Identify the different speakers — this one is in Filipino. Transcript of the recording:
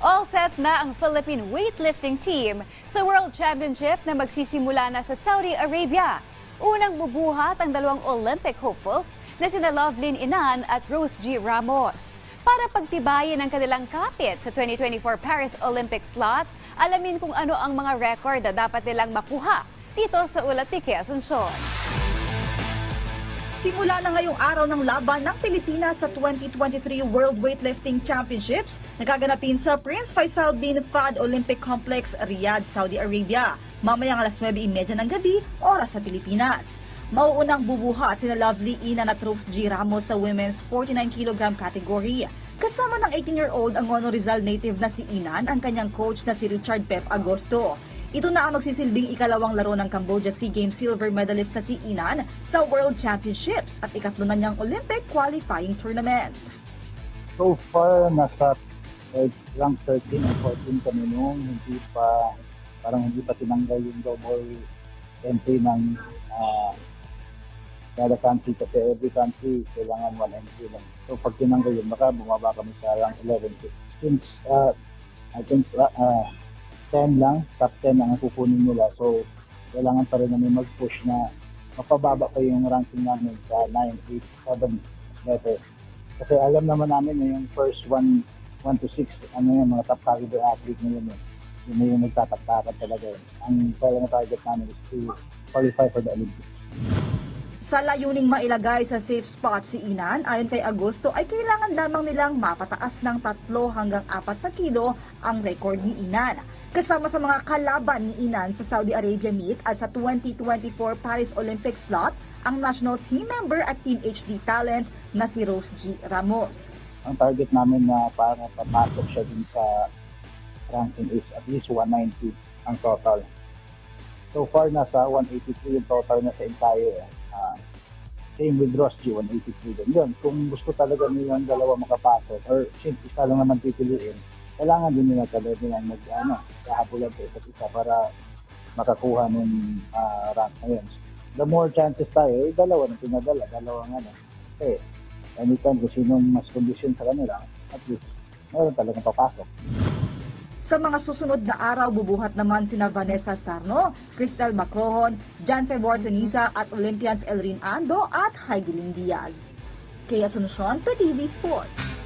Speaker 1: All set na ang Philippine weightlifting team sa World Championship na magsisimula na sa Saudi Arabia. Unang bubuhat ang dalawang Olympic hopefuls na sina Lovelyn Inan at Rose G. Ramos. Para pagtibayin ang kanilang kapit sa 2024 Paris Olympic slot, alamin kung ano ang mga record na dapat nilang makuha dito sa ulat ni Kea Asuncion.
Speaker 2: Simula na ngayong araw ng laban ng Pilipinas sa 2023 World Weightlifting Championships na gaganapin sa Prince Faisal bin Fahd Olympic Complex, Riyadh, Saudi Arabia. Mamayang alas 9:30 ng gabi, oras sa Pilipinas. Mauunang bubuhat sina Lovelyn Inan at Rose G. Ramos sa women's 49 kg category. Kasama ng 18-year-old ang Ono Rizal native na si Inan, ang kanyang coach na si Richard Pep Agosto. Ito na ang magsisilbing ikalawang laro ng Cambodia SEA Games silver medalist na si Inan sa World Championships at ikatlo na niyang Olympic qualifying tournament.
Speaker 3: So far, nasa rank 13 and 14 kami noong hindi pa tinanggal yung double entry ng kada country kasi every country kailangan 1 entry lang. So pag tinanggal yun, baka bumaba kami sa rank 11. Since I think 10 lang, top 10 ang kukunin nila. So, kailangan pa rin namin mag-push na mapababa pa yung ranking namin sa 9, 8, 7 letter. Kasi alam naman namin na yung first 1 to 6, mga top caliber athlete na yun. Yun yung nagtataktakan talaga yun. Ang kailangan target namin is to qualify for the Olympics.
Speaker 2: Sa layuning mailagay sa safe spot si Inan, ayon kay Agosto ay kailangan lamang nilang mapataas ng 3 hanggang 4 na kilo ang record ni Inan. Kasama sa mga kalaban ni Inan sa Saudi Arabia meet at sa 2024 Paris Olympic slot, ang national team member at Team HD talent na si Rose G. Ramos.
Speaker 3: Ang target namin na para papasok siya din sa ranking is at least 190 ang total. So far, nasa 183 yung total na sa entire. Same with Rose G, 183 din. Yun, kung gusto talaga nilang dalawa makapasok or since isa lang naman pipiliin, kailangan din nila talaga nilang kahabulan sa isa't isa para makakuha ng rank na yun. The more chances tayo, dalawa na pinadala, dalawang anytime kung sinong mas condition sa kanila, at least mayroon talagang papasok.
Speaker 2: Sa mga susunod na araw, bubuhat naman sina Vanessa Sarno, Cristel Macrohon, Jan Febor Ceniza at Olympians Elrin Ando at Heidelin Diaz. Kea Asuncion, PTV Sports.